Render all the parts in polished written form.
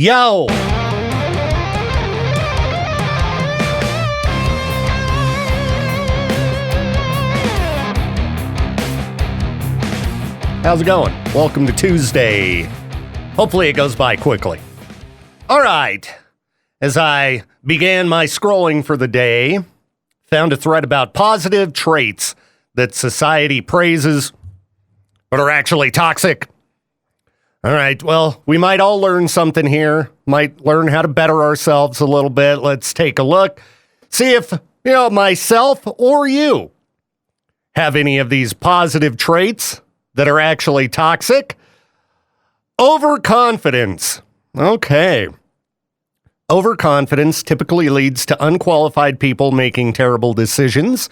Yo! How's it going? Welcome to Tuesday. Hopefully it goes by quickly. All right. As I began my scrolling for the day, found a thread about positive traits that society praises but are actually toxic. All right, well, we might all learn something here. Might learn how to better ourselves a little bit. Let's take a look. See if, myself or you have any of these positive traits that are actually toxic. Overconfidence. Okay. Overconfidence typically leads to unqualified people making terrible decisions,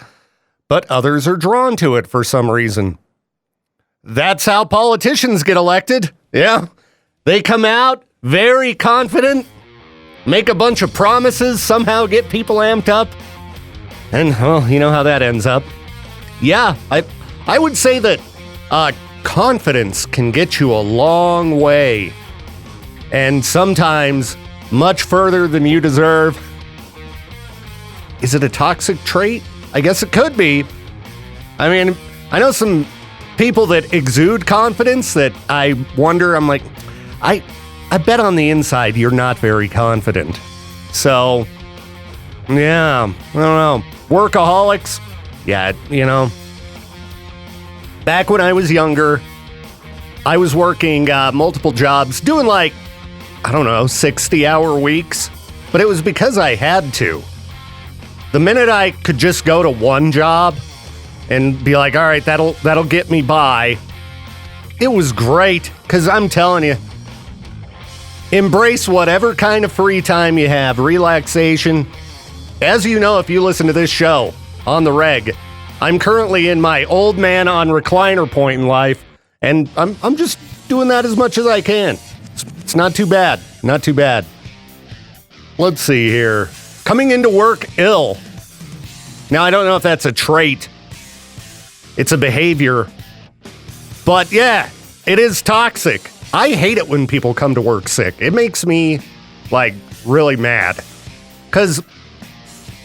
but others are drawn to it for some reason. That's how politicians get elected. Yeah. They come out very confident, make a bunch of promises, somehow get people amped up. And, well, you know how that ends up. Yeah, I would say that confidence can get you a long way. And sometimes much further than you deserve. Is it a toxic trait? I guess it could be. I mean, I know some people that exude confidence that I wonder, I'm like, I bet on the inside you're not very confident. So, yeah, I don't know. Workaholics? Yeah, back when I was younger, I was working multiple jobs, doing 60-hour weeks, but it was because I had to. The minute I could just go to one job and be like, all right, that'll get me by, it was great, because I'm telling you, embrace whatever kind of free time you have, relaxation. As you know, if you listen to this show on the reg, I'm currently in my old man on recliner point in life, and I'm just doing that as much as I can. It's not too bad. Not too bad. Let's see here. Coming into work ill. Now, I don't know if that's a trait. It's a behavior. But yeah, it is toxic. I hate it when people come to work sick. It makes me, really mad. Because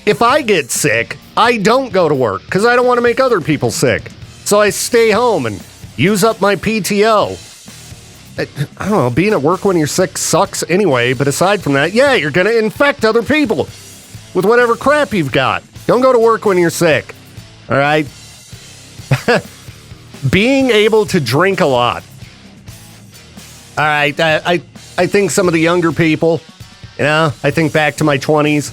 if I get sick, I don't go to work because I don't want to make other people sick. So I stay home and use up my PTO. I don't know, being at work when you're sick sucks anyway, but aside from that, yeah, you're going to infect other people with whatever crap you've got. Don't go to work when you're sick, all right? Being able to drink a lot. All right, I think some of the younger people, I think back to my 20s,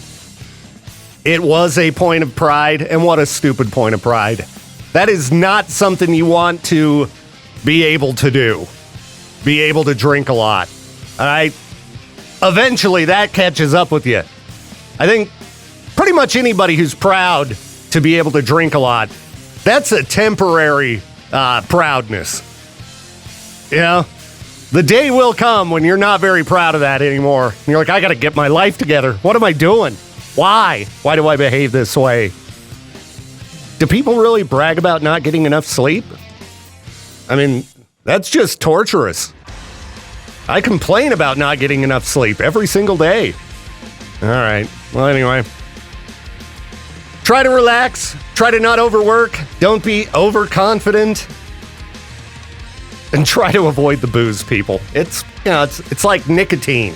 it was a point of pride, and what a stupid point of pride. That is not something you want to be able to do. Be able to drink a lot. All right? Eventually, that catches up with you. I think pretty much anybody who's proud to be able to drink a lot, that's a temporary proudness. The day will come when you're not very proud of that anymore. And you're like, I got to get my life together. What am I doing? Why? Why do I behave this way? Do people really brag about not getting enough sleep? I mean, that's just torturous. I complain about not getting enough sleep every single day. All right. Well, anyway. Try to relax. Try to not overwork. Don't be overconfident. And try to avoid the booze, people. It's like nicotine.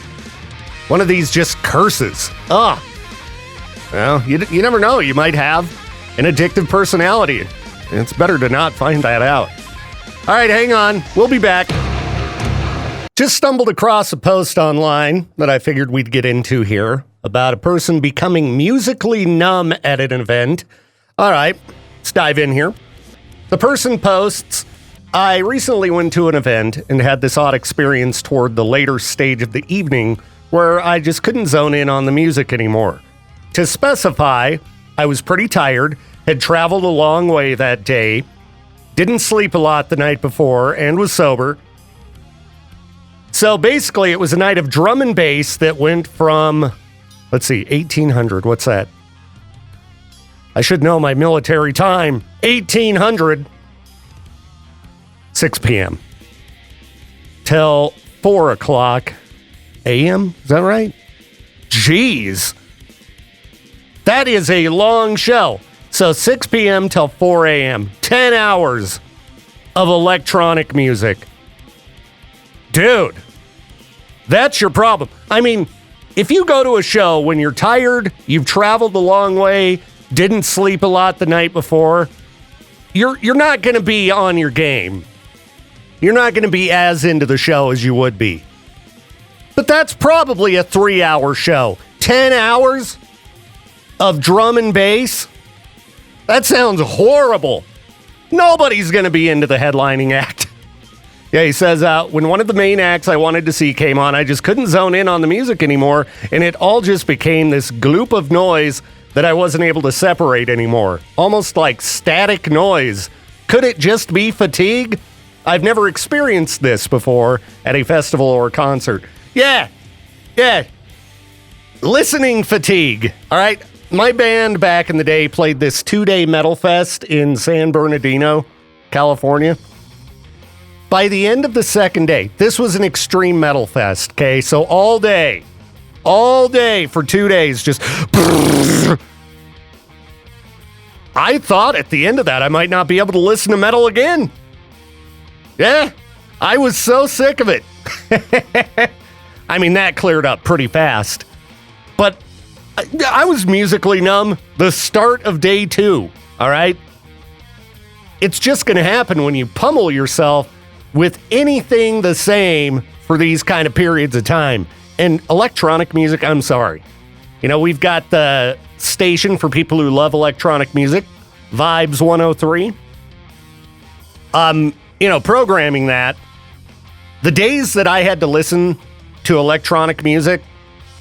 One of these just curses. Well, you never know. You might have an addictive personality. It's better to not find that out. All right, hang on. We'll be back. Just stumbled across a post online that I figured we'd get into here about a person becoming musically numb at an event. All right, let's dive in here. The person posts, I recently went to an event and had this odd experience toward the later stage of the evening where I just couldn't zone in on the music anymore. To specify, I was pretty tired, had traveled a long way that day, didn't sleep a lot the night before, and was sober. So basically, it was a night of drum and bass that went from, 1800. What's that? I should know my military time. 1800. 6 p.m. till 4 o'clock a.m.? Is that right? Jeez. That is a long show. So 6 p.m. till 4 a.m. 10 hours of electronic music. Dude, that's your problem. I mean, if you go to a show when you're tired, you've traveled a long way, didn't sleep a lot the night before, you're not going to be on your game. You're not going to be as into the show as you would be. But that's probably a 3-hour show. 10 hours of drum and bass? That sounds horrible. Nobody's going to be into the headlining act. Yeah, he says, when one of the main acts I wanted to see came on, I just couldn't zone in on the music anymore, and it all just became this gloop of noise that I wasn't able to separate anymore. Almost like static noise. Could it just be fatigue? I've never experienced this before at a festival or concert. Yeah. Listening fatigue, all right? My band back in the day played this 2-day metal fest in San Bernardino, California. By the end of the second day, this was an extreme metal fest, okay? So all day for 2 days, just... I thought at the end of that I might not be able to listen to metal again. Yeah, I was so sick of it. I mean, that cleared up pretty fast. But I was musically numb the start of day 2, all right? It's just going to happen when you pummel yourself with anything the same for these kind of periods of time. And electronic music, I'm sorry. You know, we've got the station for people who love electronic music, Vibes 103. Programming that, the days that I had to listen to electronic music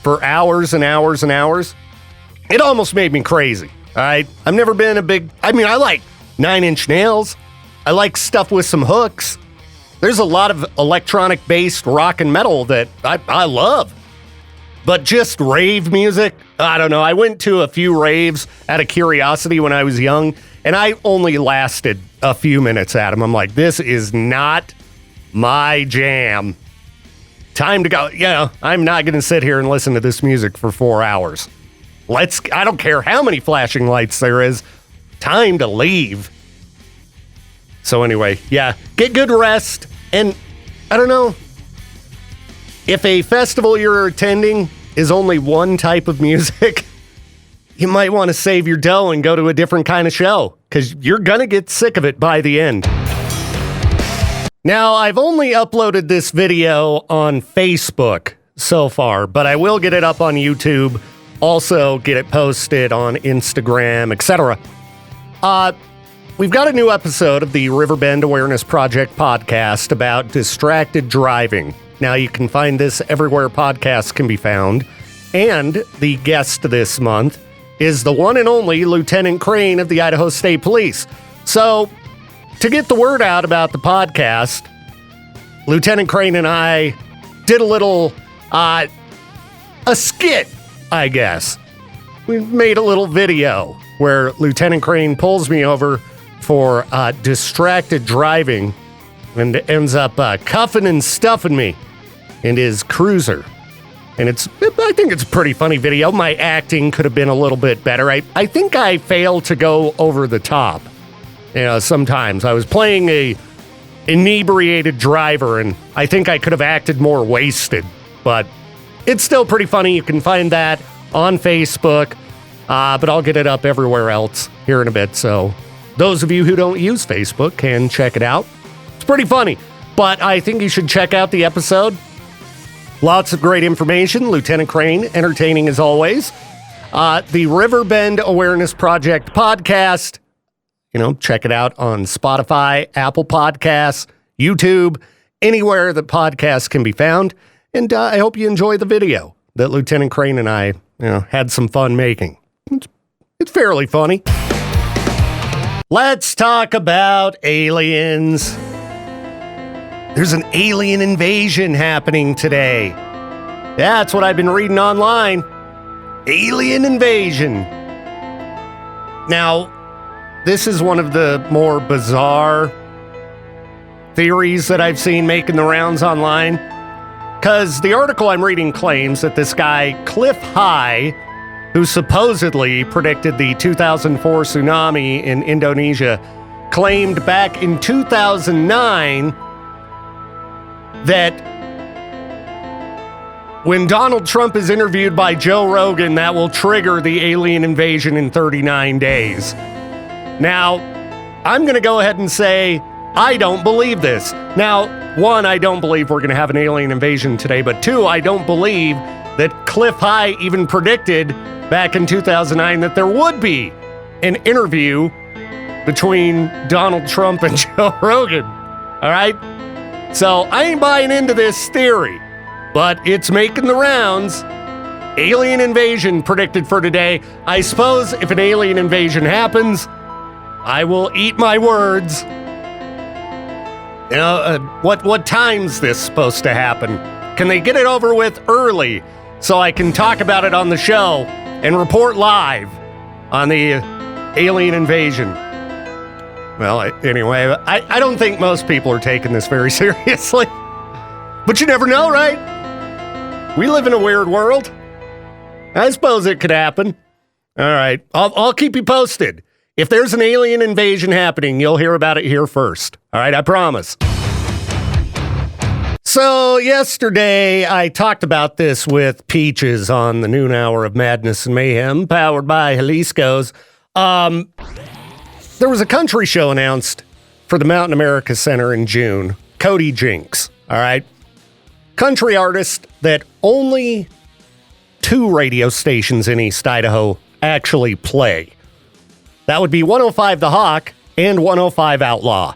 for hours and hours and hours, it almost made me crazy, all right? I've never been I like 9 Inch Nails. I like stuff with some hooks. There's a lot of electronic-based rock and metal that I love. But just rave music, I don't know. I went to a few raves out of curiosity when I was young, and I only lasted a few minutes at them. I'm like, this is not my jam. Time to go. I'm not going to sit here and listen to this music for 4 hours. I don't care how many flashing lights there is. Time to leave. So anyway, yeah, get good rest. And I don't know, if a festival you're attending is only one type of music, you might want to save your dough and go to a different kind of show, because you're going to get sick of it by the end. Now, I've only uploaded this video on Facebook so far, but I will get it up on YouTube, also get it posted on Instagram, etc. We've got a new episode of the Riverbend Awareness Project podcast about distracted driving. Now, you can find this everywhere podcasts can be found. And the guest this month is the one and only Lieutenant Crane of the Idaho State Police. So, to get the word out about the podcast, Lieutenant Crane and I did a little, a skit, I guess. We made a little video where Lieutenant Crane pulls me over for distracted driving and ends up cuffing and stuffing me in his cruiser. And I think it's a pretty funny video. My acting could have been a little bit better. I think I failed to go over the top. Sometimes I was playing a inebriated driver, and I think I could have acted more wasted. But it's still pretty funny. You can find that on Facebook, but I'll get it up everywhere else here in a bit. So those of you who don't use Facebook can check it out. It's pretty funny, but I think you should check out the episode. Lots of great information. Lieutenant Crane, entertaining as always. The Riverbend Awareness Project podcast. Check it out on Spotify, Apple Podcasts, YouTube, anywhere that podcasts can be found. And I hope you enjoy the video that Lieutenant Crane and I, had some fun making. It's fairly funny. Let's talk about aliens. There's an alien invasion happening today. Yeah, that's what I've been reading online. Alien invasion. Now, this is one of the more bizarre theories that I've seen making the rounds online. Because the article I'm reading claims that this guy, Cliff High, who supposedly predicted the 2004 tsunami in Indonesia, claimed back in 2009 that when Donald Trump is interviewed by Joe Rogan, that will trigger the alien invasion in 39 days. Now, I'm going to go ahead and say I don't believe this. Now, one, I don't believe we're going to have an alien invasion today, but two, I don't believe that Cliff High even predicted back in 2009 that there would be an interview between Donald Trump and Joe Rogan. All right? So I ain't buying into this theory, but it's making the rounds. Alien invasion predicted for today. I suppose if an alien invasion happens, I will eat my words. You know, what time's this supposed to happen? Can they get it over with early so I can talk about it on the show and report live on the alien invasion? Well, anyway, I don't think most people are taking this very seriously. But you never know, right? We live in a weird world. I suppose it could happen. All right, I'll keep you posted. If there's an alien invasion happening, you'll hear about it here first. All right, I promise. So yesterday, I talked about this with Peaches on the noon hour of Madness and Mayhem, powered by Jalisco's. There was a country show announced for the Mountain America Center in June. Cody Jinks, all right? Country artist that only 2 radio stations in East Idaho actually play. That would be 105 The Hawk and 105 Outlaw.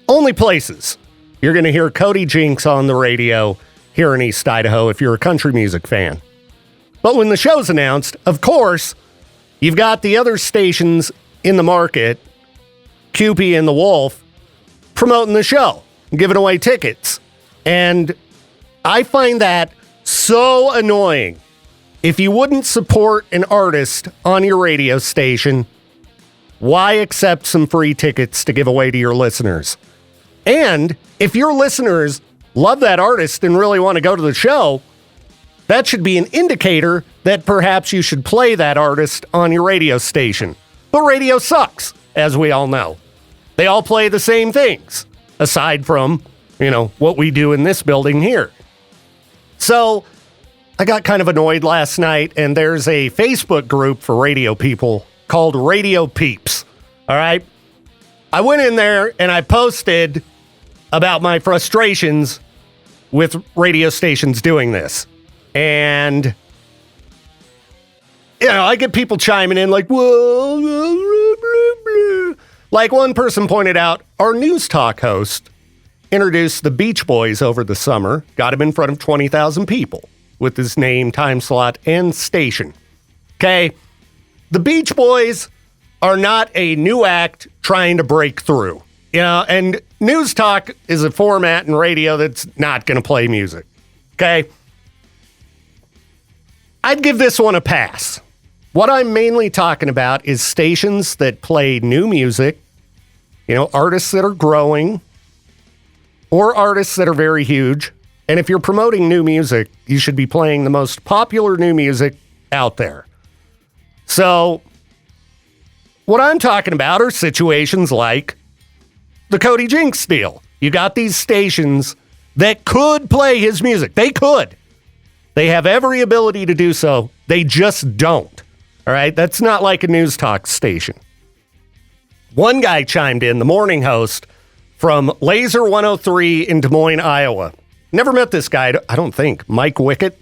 Only places you're going to hear Cody Jinks on the radio here in East Idaho if you're a country music fan. But when the show's announced, of course, you've got the other stations in the market, Cupie and The Wolf, promoting the show, giving away tickets. And I find that so annoying. If you wouldn't support an artist on your radio station, why accept some free tickets to give away to your listeners? And if your listeners love that artist and really want to go to the show, that should be an indicator that perhaps you should play that artist on your radio station. But radio sucks, as we all know. They all play the same things, aside from, what we do in this building here. So I got kind of annoyed last night, and there's a Facebook group for radio people called Radio Peeps, all right? I went in there and I posted about my frustrations with radio stations doing this. And, I get people chiming in like, whoa, blah, blah, blah. Like one person pointed out, our news talk host introduced the Beach Boys over the summer, got him in front of 20,000 people with his name, time slot, and station. Okay? The Beach Boys are not a new act trying to break through. And news talk is a format in radio that's not going to play music. Okay? I'd give this one a pass. What I'm mainly talking about is stations that play new music, artists that are growing, or artists that are very huge. And if you're promoting new music, you should be playing the most popular new music out there. So, what I'm talking about are situations like the Cody Jinks deal. You got these stations that could play his music. They could. They have every ability to do so. They just don't. All right? That's not like a news talk station. One guy chimed in, the morning host from Laser 103 in Des Moines, Iowa. Never met this guy, I don't think, Mike Wickett.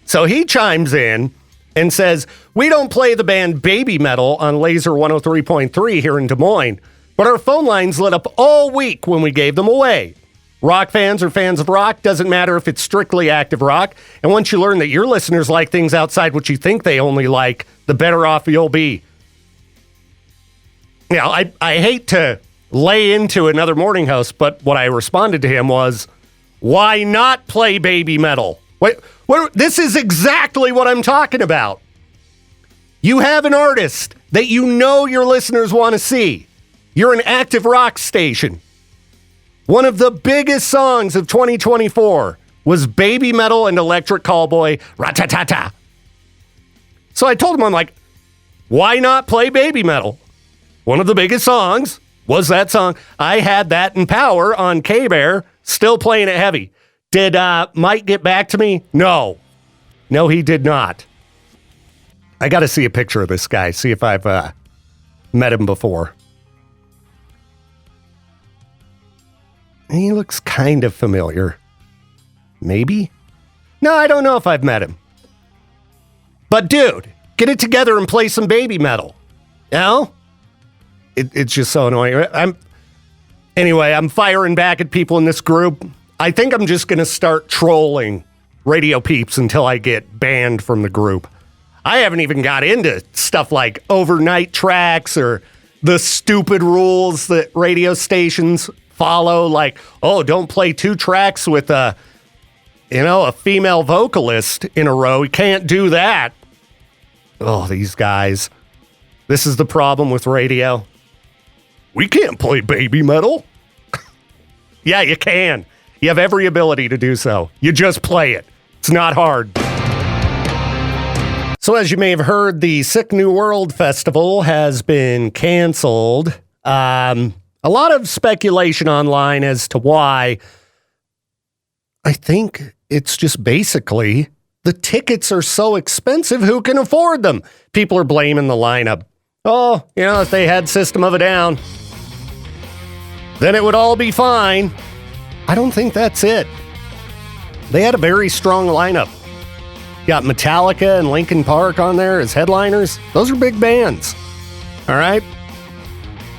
So he chimes in and says, we don't play the band Baby Metal on Laser 103.3 here in Des Moines, but our phone lines lit up all week when we gave them away. Rock fans or fans of rock, doesn't matter if it's strictly active rock, and once you learn that your listeners like things outside what you think they only like, the better off you'll be. I hate to lay into another morning host, but what I responded to him was, why not play Baby Metal? This is exactly what I'm talking about. You have an artist that your listeners want to see. You're an active rock station. One of the biggest songs of 2024, was Baby Metal and Electric Callboy, Ratatata. So I told him, I'm like, why not play Baby Metal? One of the biggest songs was that song. I had that in Power on K-Bear, still playing it heavy. Did Mike get back to me? No. No, he did not. I got to see a picture of this guy, see if I've met him before. He looks kind of familiar. Maybe? No, I don't know if I've met him. But dude, get it together and play some Baby Metal. You know? It's just so annoying. I'm firing back at people in this group. I think I'm just going to start trolling Radio Peeps until I get banned from the group. I haven't even got into stuff like overnight tracks or the stupid rules that radio stations follow. Like, oh, don't play 2 tracks with a female vocalist in a row. You can't do that. Oh, these guys. This is the problem with radio. We can't play Baby Metal. Yeah, you can. You have every ability to do so. You just play it. It's not hard. So as you may have heard, the Sick New World Festival has been canceled. A lot of speculation online as to why. I think it's just basically the tickets are so expensive, who can afford them? People are blaming the lineup. Oh, if they had System of a Down, then it would all be fine. I don't think that's it. They had a very strong lineup. Got Metallica and Linkin Park on there as headliners. Those are big bands. All right?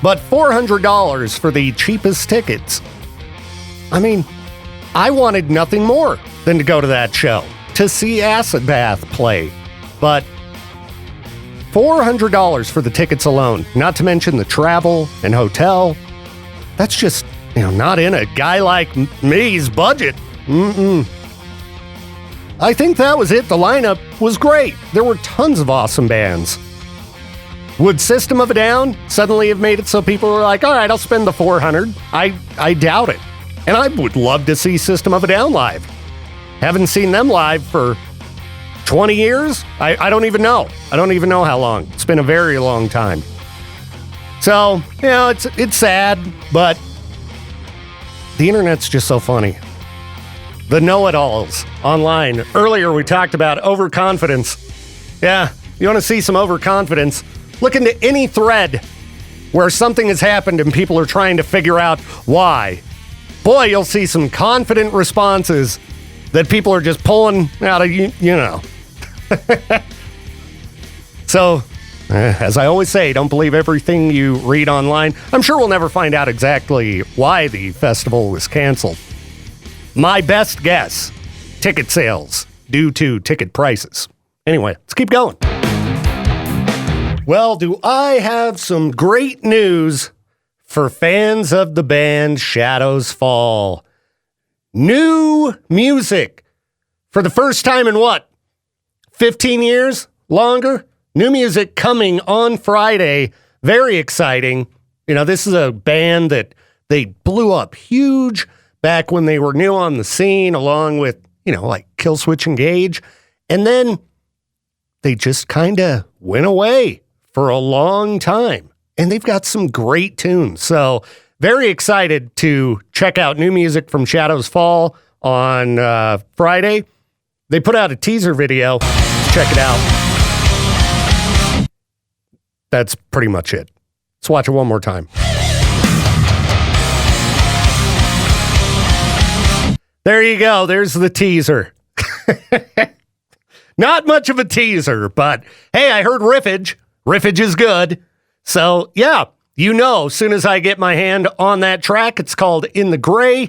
But $400 for the cheapest tickets. I mean, I wanted nothing more than to go to that show, to see Acid Bath play. But $400 for the tickets alone, not to mention the travel and hotel. That's just, not in a guy like me's budget. I think that was it. The lineup was great. There were tons of awesome bands. Would System of a Down suddenly have made it so people were like, all right, I'll spend the $400? I doubt it. And I would love to see System of a Down live. Haven't seen them live for 20 years? I don't even know. I don't even know how long. It's been a very long time. So, it's sad, but the internet's just so funny. The know-it-alls online. Earlier, we talked about overconfidence. Yeah, you want to see some overconfidence? Look into any thread where something has happened and people are trying to figure out why. Boy, you'll see some confident responses that people are just pulling out of, So, as I always say, don't believe everything you read online. I'm sure we'll never find out exactly why the festival was canceled. My best guess, ticket sales due to ticket prices. Anyway, let's keep going. Well, do I have some great news for fans of the band Shadows Fall. New music for the first time in 15 years? Longer? New music coming on Friday. Very exciting. This is a band that they blew up huge back when they were new on the scene, along with, like Killswitch Engage. And then they just kind of went away for a long time. And they've got some great tunes. So very excited to check out new music from Shadows Fall on Friday. They put out a teaser video. Check it out. That's pretty much it. Let's watch it one more time. There you go. There's the teaser. Not much of a teaser, but hey, I heard riffage. Riffage is good. So yeah, as soon as I get my hand on that track, it's called In the Gray.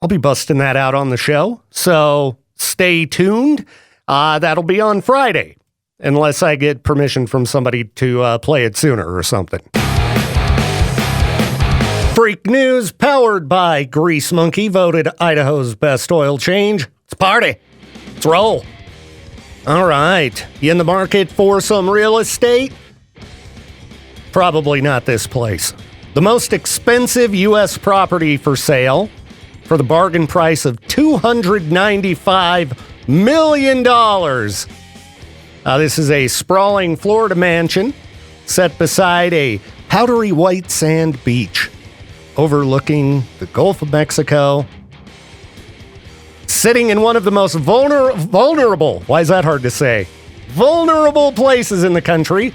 I'll be busting that out on the show. So stay tuned. That'll be on Friday. Unless I get permission from somebody to play it sooner or something. Freak news powered by Grease Monkey, voted Idaho's best oil change. It's party. Let's roll. All right. You in the market for some real estate? Probably not this place. The most expensive U.S. property for sale for the bargain price of $295 million. This is a sprawling Florida mansion set beside a powdery white sand beach overlooking the Gulf of Mexico, sitting in one of the most vulnerable, why is that hard to say, vulnerable places in the country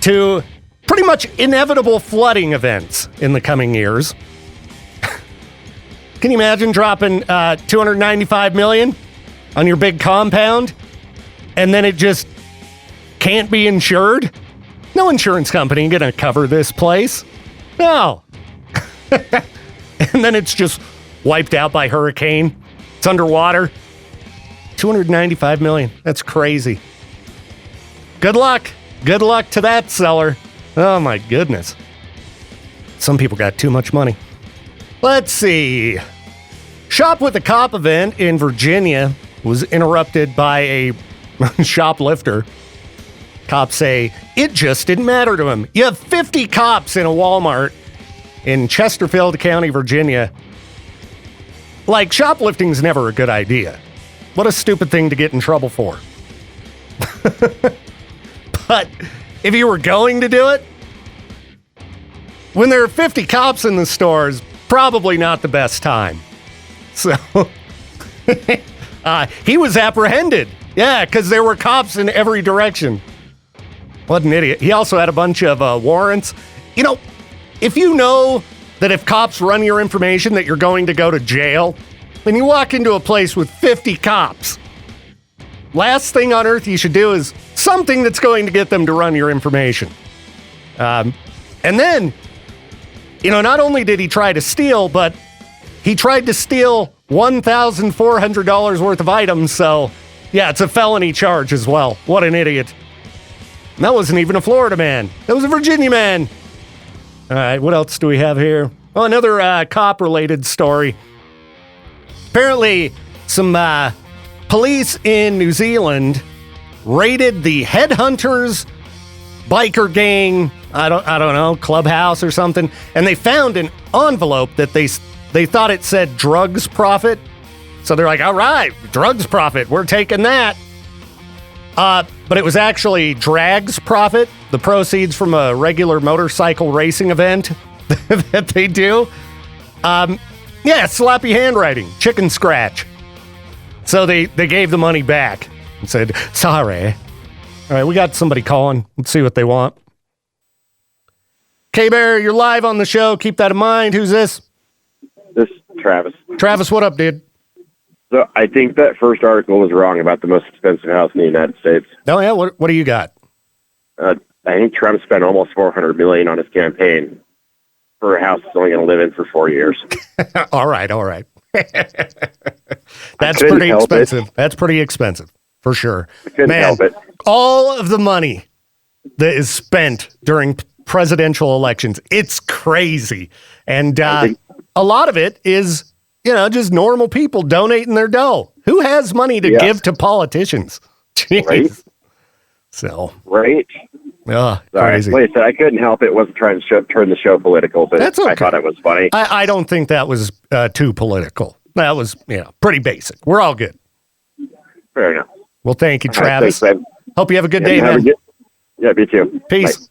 to pretty much inevitable flooding events in the coming years. Can you imagine dropping $295 million on your big compound and then it just can't be insured? No insurance company gonna cover this place. No. And then it's just wiped out by hurricane. It's underwater. $295 million. That's crazy. Good luck. Good luck to that seller. Oh my goodness. Some people got too much money. Let's see. Shop with a Cop event in Virginia was interrupted by a shoplifter. Cops say it just didn't matter to him. You have 50 cops in a Walmart in Chesterfield County, Virginia. Like, shoplifting's never a good idea. What a stupid thing to get in trouble for. But if you were going to do it, when there are 50 cops in the stores, probably not the best time. So, he was apprehended. Yeah, because there were cops in every direction. What an idiot. He also had a bunch of warrants. You know, if you know that if cops run your information that you're going to go to jail, then you walk into a place with 50 cops. Last thing on earth you should do is something that's going to get them to run your information. And then, you know, not only did he try to steal, but he tried to steal $1,400 worth of items. So, yeah, it's a felony charge as well. What an idiot. And that wasn't even a Florida man. That was a Virginia man. All right, what else do we have here? Oh, another cop-related story. Apparently, some police in New Zealand raided the Headhunters biker gang, I don't know, clubhouse or something, and they found an envelope that they thought it said drugs profit. So they're like, all right, drugs profit, we're taking that. But it was actually drags profit, the proceeds from a regular motorcycle racing event that they do. Yeah, sloppy handwriting, chicken scratch. So they gave the money back and said, sorry. All right, we got somebody calling. Let's see what they want. K-Bear, you're live on the show. Keep that in mind. Who's this? This is Travis. Travis, what up, dude? So I think that first article was wrong about the most expensive house in the United States. Oh, yeah? What do you got? I think Trump spent almost $400 million on his campaign for a house he's only going to live in for 4 years. All right. That's pretty expensive. That's pretty expensive, for sure. I couldn't help it. All of the money that is spent during presidential elections, it's crazy. And a lot of it is, you know, just normal people donating their dough. Who has money to give to politicians? Jeez. Right? So. Right? Sorry. Crazy. Like I said, I couldn't help it. Wasn't trying to turn the show political, but that's okay. I thought it was funny. I don't think that was too political. That was, pretty basic. We're all good. Fair enough. Well, thank you, Travis. Thanks, hope you have a good day, man. Yeah, me too. Peace.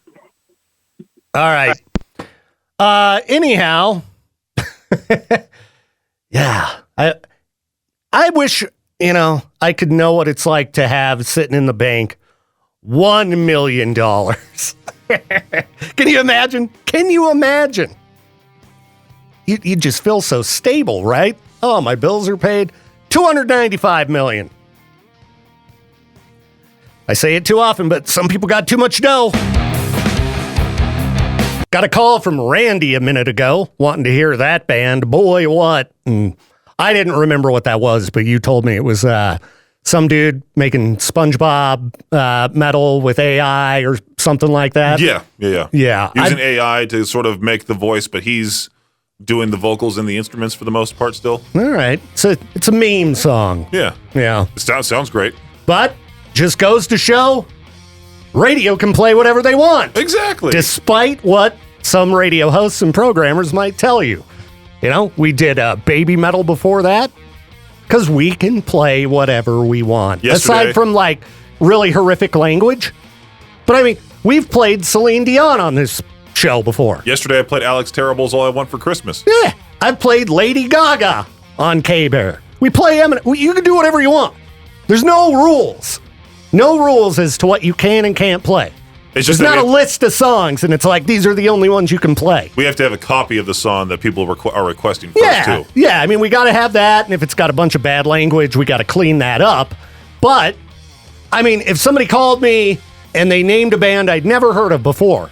Bye. All right. Anyhow, yeah, I wish, I could know what it's like to have sitting in the bank $1 million. Can you imagine? You just feel so stable, right? Oh, my bills are paid. $295 million. I say it too often, but some people got too much dough. Got a call from Randy a minute ago, wanting to hear that band. Boy, what? And I didn't remember what that was, but you told me it was some dude making SpongeBob metal with AI or something like that. Yeah. Yeah. Using AI to sort of make the voice, but he's doing the vocals and the instruments for the most part still. All right. It's a meme song. Yeah. It sounds great. But just goes to show radio can play whatever they want. Exactly. Despite what some radio hosts and programmers might tell you. We did Baby Metal before that because we can play whatever we want. Yesterday. Aside from like really horrific language. But I mean, we've played Celine Dion on this show before. Yesterday I played Alex Terrible's All I Want for Christmas. Yeah, I've played Lady Gaga on K-Bear. We play Eminem. You can do whatever you want. There's no rules. No rules as to what you can and can't play. It's There's just that not a list of songs, and it's like, these are the only ones you can play. we have to have a copy of the song that people are requesting first, Yeah, too. yeah. I mean, we got to have that, and if it's got a bunch of bad language, we got to clean that up. But, I mean, if somebody called me and they named a band I'd never heard of before,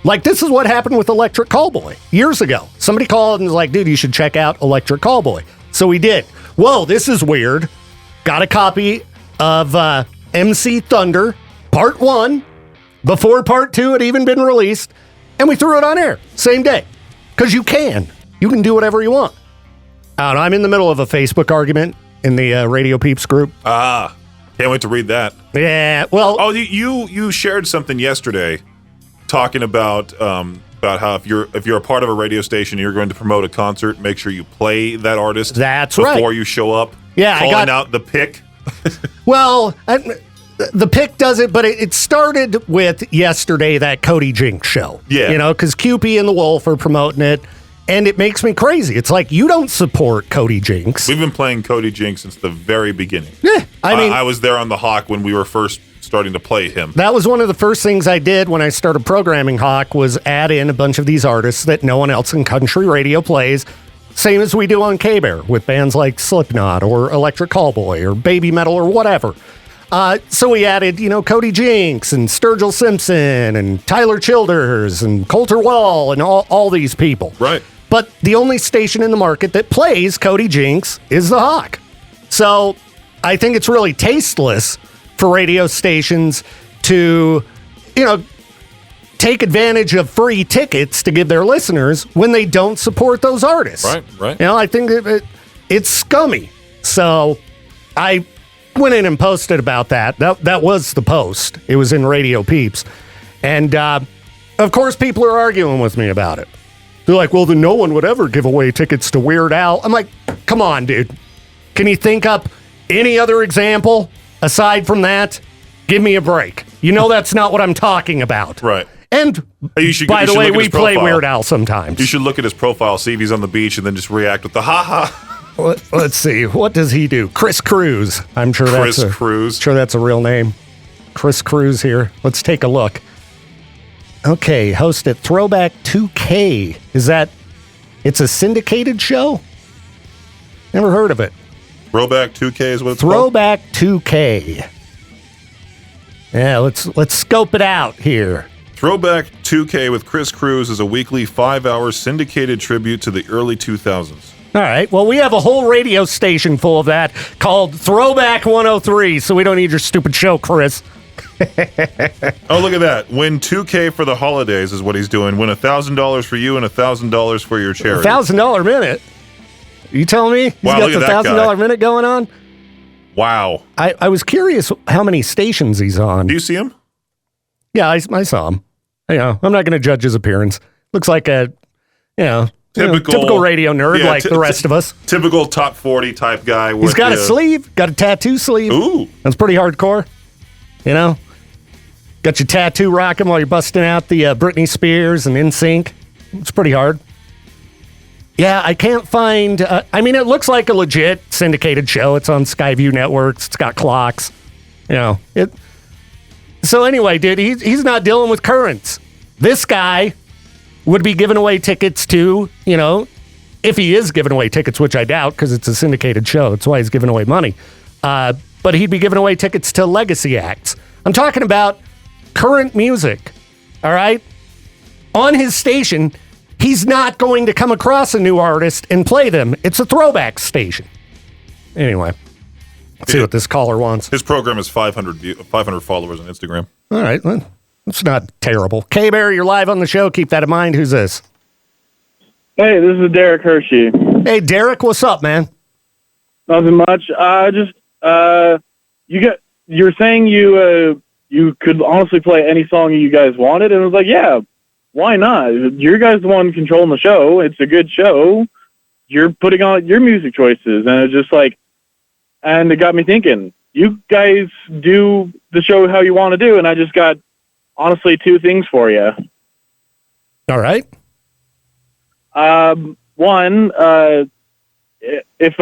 like this is what happened with Electric Callboy years ago. Somebody called and was like, dude, you should check out Electric Callboy. So we did. Whoa, this is weird. Got a copy of MC Thunder, Part 1, before Part 2 had even been released, and we threw it on air same day. Because you can. You can do whatever you want. I don't know, I'm in the middle of a Facebook argument in the Radio Peeps group. Can't wait to read that. Yeah, well... Oh, you shared something yesterday talking about how if you're a part of a radio station and you're going to promote a concert, make sure you play that artist That's before right. you show up. Yeah, calling out the pick. Well, the pick does it, but it started with yesterday, that Cody Jinks show. Yeah. Because Cupie and the Wolf are promoting it, and it makes me crazy. It's like, you don't support Cody Jinks. We've been playing Cody Jinks since the very beginning. Yeah, I mean... I was there on the Hawk when we were first starting to play him. That was one of the first things I did when I started programming Hawk, was add in a bunch of these artists that no one else in country radio plays, same as we do on K-Bear with bands like Slipknot or Electric Callboy or Baby Metal or whatever. So we added, Cody Jinks and Sturgill Simpson and Tyler Childers and Coulter Wall and all these people. Right. But the only station in the market that plays Cody Jinks is the Hawk. So I think it's really tasteless for radio stations to, take advantage of free tickets to give their listeners when they don't support those artists. Right. I think it's scummy. So I went in and posted about that. That was the post. It was in Radio Peeps. And, of course, people are arguing with me about it. They're like, well, then no one would ever give away tickets to Weird Al. I'm like, come on, dude. Can you think up any other example aside from that? Give me a break. That's not what I'm talking about. Right. And by the way, we play Weird Al sometimes. You should look at his profile, see if he's on the beach, and then just react with the ha-ha. Let's see. What does he do? Chris Cruz. I'm sure that's a real name. Chris Cruz here. Let's take a look. Okay, host at Throwback 2K. It's a syndicated show? Never heard of it. Throwback 2K is what it's called? Throwback 2K. Yeah, let's scope it out here. Throwback 2K with Chris Cruz is a weekly 5-hour syndicated tribute to the early 2000s. All right, well, we have a whole radio station full of that called Throwback 103, so we don't need your stupid show, Chris. Oh, look at that. Win 2K for the holidays is what he's doing. Win $1,000 for you and $1,000 for your charity. $1,000 minute? You telling me he's Wow, got the $1,000 minute going on? Wow. I was curious how many stations he's on. Do you see him? Yeah, I saw him. I'm not going to judge his appearance. Looks like a, typical radio nerd like the rest of us. Typical top 40 type guy. He's got a sleeve, got a tattoo sleeve. Ooh. That's pretty hardcore. Got your tattoo rocking while you're busting out the Britney Spears and NSYNC. It's pretty hard. Yeah, I can't find... it looks like a legit syndicated show. It's on Skyview Networks. It's got clocks. So anyway, dude, he's not dealing with currents. This guy would be giving away tickets to, if he is giving away tickets, which I doubt because it's a syndicated show. That's why he's giving away money. But he'd be giving away tickets to legacy acts. I'm talking about current music, all right? On his station, he's not going to come across a new artist and play them. It's a throwback station. Anyway, let's see what this caller wants. His program has 500 followers on Instagram. All right, well, it's not terrible. K-Bear, you're live on the show. Keep that in mind. Who's this? Hey, this is Derek Hershey. Hey, Derek, what's up, man? Nothing much. You're saying you could honestly play any song you guys wanted, and I was like, yeah, why not? You're guys the one controlling the show. It's a good show. you're putting on your music choices, and it's just like, and it got me thinking. You guys do the show how you want to do, and I just got honestly 2 things for you. All right. One, if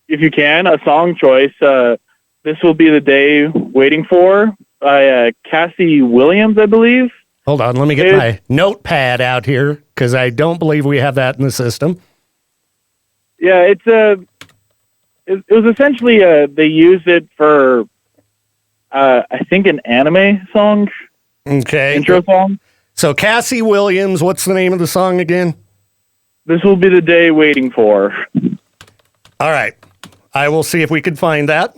you can, a song choice. This Will Be the Day Waiting For by Cassie Williams, I believe. Hold on, let me get my notepad out here because I don't believe we have that in the system. Yeah, it was essentially they used it for I think an anime song. Okay. Intro song. So Cassie Williams, what's the name of the song again? This Will Be the Day Waiting For. All right. I will see if we can find that.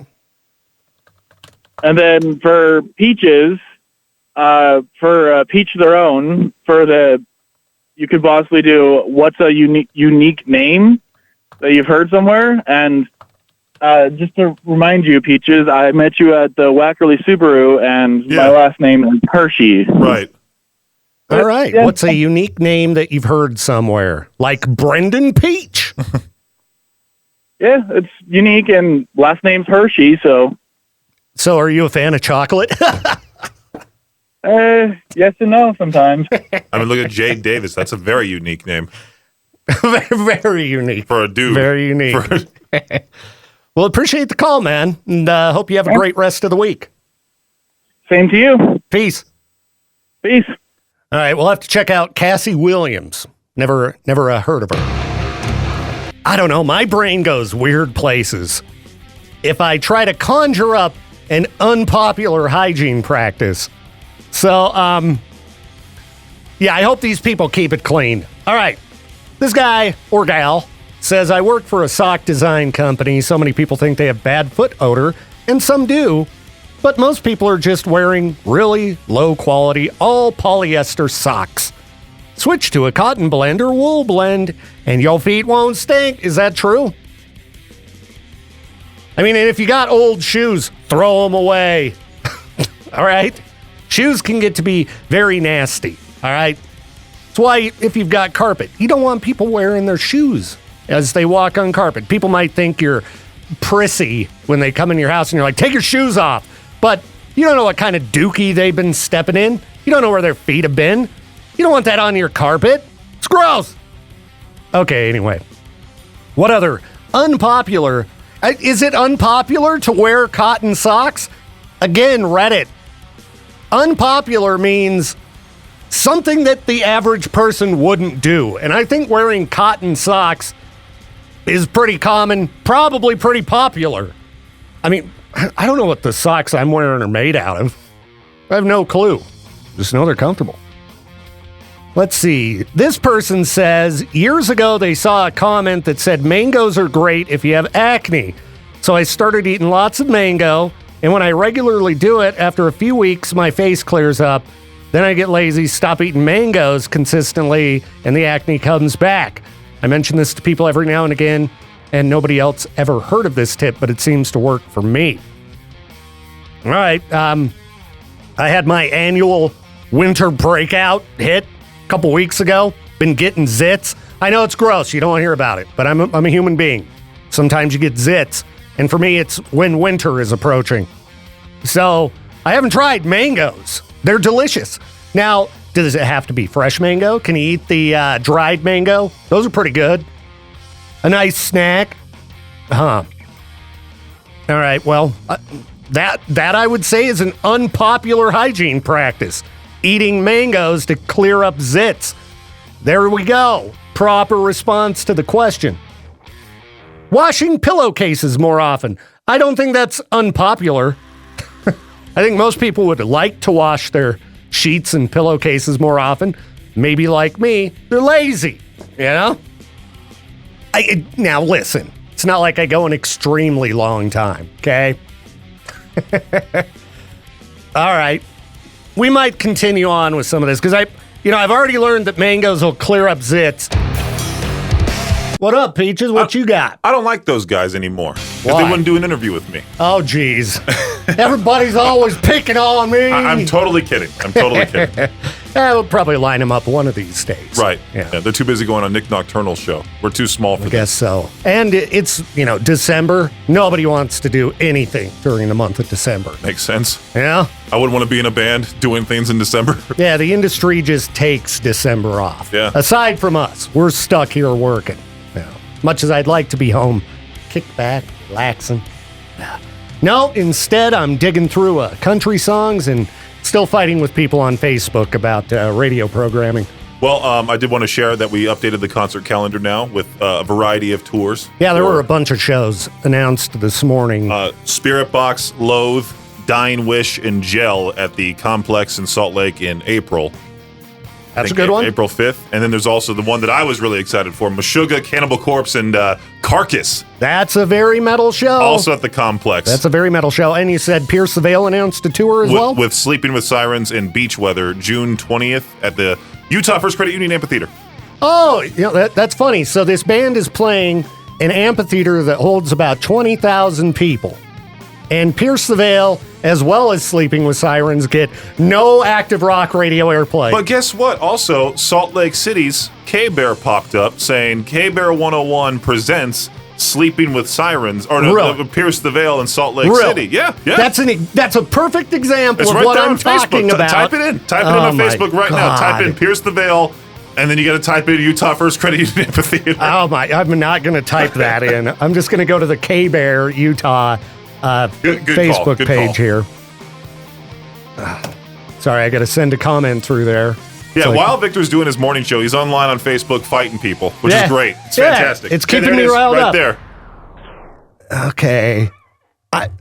And then for Peaches, for Peach Their Own, you could possibly do What's a Unique Name that you've heard somewhere. And just to remind you, Peaches, I met you at the Wackerly Subaru, and my last name is Hershey. Right. All right. Yeah. What's a unique name that you've heard somewhere? Like Brendan Peach. Yeah, it's unique, and last name's Hershey, so... So are you a fan of chocolate? Yes and no sometimes. I mean, look at Jade Davis. That's a very unique name. Very unique. For a dude. Very unique. Well, appreciate the call, man, and hope you have a great rest of the week. Same to you. Peace. Peace. All right, we'll have to check out Cassie Williams. Never heard of her. I don't know. My brain goes weird places. If I try to conjure up an unpopular hygiene practice. So, yeah, I hope these people keep it clean. All right. This guy or gal says, I work for a sock design company. So many people think they have bad foot odor, and some do. But most people are just wearing really low quality, all polyester socks. Switch to a cotton blend or wool blend, and your feet won't stink. Is that true? I mean, and if you got old shoes, throw them away. All right? Shoes can get to be very nasty. All right? That's why if you've got carpet, you don't want people wearing their shoes as they walk on carpet. People might think you're prissy when they come in your house and you're like, take your shoes off. But you don't know what kind of dookie they've been stepping in. You don't know where their feet have been. You don't want that on your carpet. It's gross. Okay, anyway. What other unpopular... Is it unpopular to wear cotton socks? Again, Reddit. Unpopular means something that the average person wouldn't do. And I think wearing cotton socks is pretty common, probably pretty popular. I mean, I don't know what the socks I'm wearing are made out of. I have no clue. Just know they're comfortable. Let's see. This person says, years ago they saw a comment that said mangoes are great if you have acne. So I started eating lots of mango, and when I regularly do it, after a few weeks, my face clears up. Then I get lazy, stop eating mangoes consistently, and the acne comes back. I mention this to people every now and again, and nobody else ever heard of this tip, but it seems to work for me. All right. I had my annual winter breakout hit a couple weeks ago. Been getting zits. I know it's gross. You don't want to hear about it, but I'm a human being. Sometimes you get zits. And for me, it's when winter is approaching. So I haven't tried mangoes. They're delicious. Now, does it have to be fresh mango? Can you eat the dried mango? Those are pretty good. A nice snack. Huh. All right, well, that I would say is an unpopular hygiene practice. Eating mangoes to clear up zits. There we go. Proper response to the question. Washing pillowcases more often. I don't think that's unpopular. I think most people would like to wash their sheets and pillowcases more often. Maybe like me, they're lazy, you know? Now listen, it's not like I go an extremely long time, okay? All right. We might continue on with some of this because I've already learned that mangoes will clear up zits. What up, Peaches? What you got? I don't like those guys anymore because Why? they wouldn't do an interview with me. Oh, geez. Everybody's always picking on me. I'm totally kidding. I'm totally kidding. We'll probably line them up one of these days. Right. Yeah. They're too busy going on Nick Nocturnal's show. We're too small for I guess so. And it's, December. Nobody wants to do anything during the month of December. that. Makes sense. Yeah? I wouldn't want to be in a band doing things in December. Yeah, the industry just takes December off. Yeah. Aside from us, we're stuck here working. Yeah. Much as I'd like to be home, kick back, relaxing. Yeah. No, instead, I'm digging through country songs and still fighting with people on Facebook about radio programming. Well, I did want to share that we updated the concert calendar now with a variety of tours. Yeah, there for, were a bunch of shows announced this morning. Spirit Box, Loathe, Dying Wish, and Gel at the Complex in Salt Lake in April. That's a good one. April 5th. And then there's also the one that I was really excited for, Meshuggah, Cannibal Corpse, and Carcass. That's a very metal show. Also at the Complex. That's a very metal show. And you said Pierce the Veil announced a tour as well? With Sleeping with Sirens and Beach Weather, June 20th at the Utah First Credit Union Amphitheater. Oh, that's funny. So this band is playing an amphitheater that holds about 20,000 people. And Pierce the Veil, as well as Sleeping with Sirens, get no active rock radio airplay. But guess what? Also, Salt Lake City's K-Bear popped up saying K-Bear 101 presents Sleeping with Sirens, or no, Really? Pierce the Veil in Salt Lake Really? City. Yeah. That's a perfect example It's of right what there I'm on Facebook. talking about. Type it in. Type it in Oh on my Facebook right now. Type in God. Pierce the Veil, and then you got to type in Utah First Credit Union Amphitheater. Oh my! I'm not going to type that in. I'm just going to go to the K-Bear Utah Good Facebook call. Good page call. here. Sorry, I got to send a comment through there. Yeah, So- while Victor's doing his morning show, he's online on Facebook fighting people, which Yeah. is great. It's Yeah, fantastic. it's Hey, keeping there me it is, riled right up. there. Okay.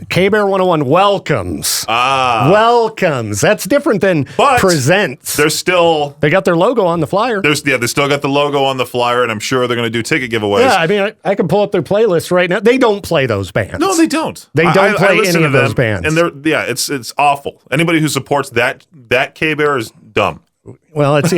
K-Bear 101 welcomes. Ah, Welcomes. That's different than But presents. there's still They got their logo on the flyer. they still got the logo on the flyer, and I'm sure they're going to do ticket giveaways. Yeah, I mean, I can pull up their playlist right now. They don't play those bands. No, they don't. They don't play listen any to of those them, bands. and it's awful. Anybody who supports that K-Bear is dumb. Well, it's,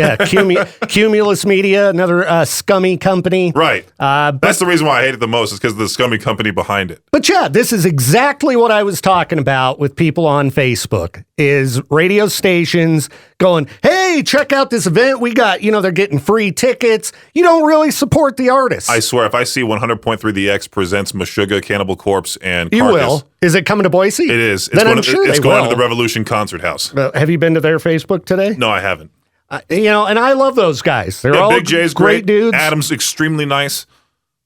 Cumulus Media, another scummy company. Right. But That's the reason why I hate it the most, is because of the scummy company behind it. But yeah, this is exactly what I was talking about with people on Facebook, is radio stations going, hey, check out this event we got. They're getting free tickets. You don't really support the artists. I swear, if I see 100.3 The X presents Meshuggah, Cannibal Corpse, and You Carcass, will. Is it coming to Boise? It is. It's Then going, I'm sure it's they going will. to the Revolution Concert House. Have you been to their Facebook today? No, I haven't. And I love those guys. They're Yeah, all Big J's great dudes. Adam's extremely nice,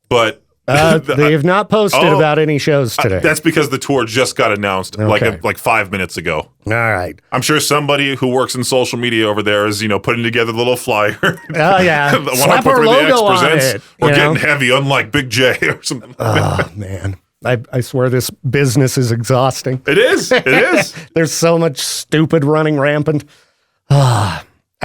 but They have not posted Oh, about any shows today. that's because the tour just got announced Okay. like 5 minutes ago. All right. I'm sure somebody who works in social media over there is, putting together the little flyer. Oh, yeah. The one Slap I put our through the X logo on presents, it. We're you know? getting heavy, unlike Big J or something. Oh, man. I swear this business is exhausting. It is. It is. There's so much stupid running rampant.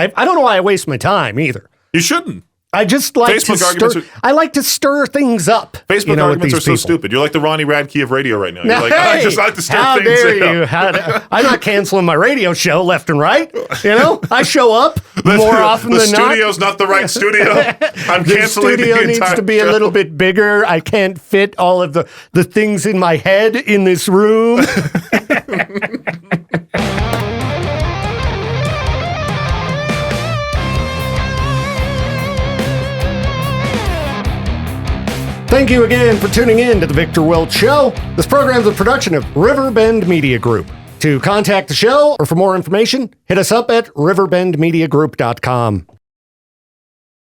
I don't know why I waste my time either. You shouldn't. I just like Facebook to arguments stir. I like to stir things up. Facebook with arguments these are so people. stupid. You're like the Ronnie Radke of radio right now. You're like, Hey, I just like to stir how things dare up. you? I'm not canceling my radio show left and right. I show up more often the than not. studio's not the right studio. I'm The canceling studio the needs entire to be show. a little bit bigger. I can't fit all of the things in my head in this room. Thank you again for tuning in to the Victor Welch Show. This program is a production of Riverbend Media Group. To contact the show or for more information, hit us up at riverbendmediagroup.com.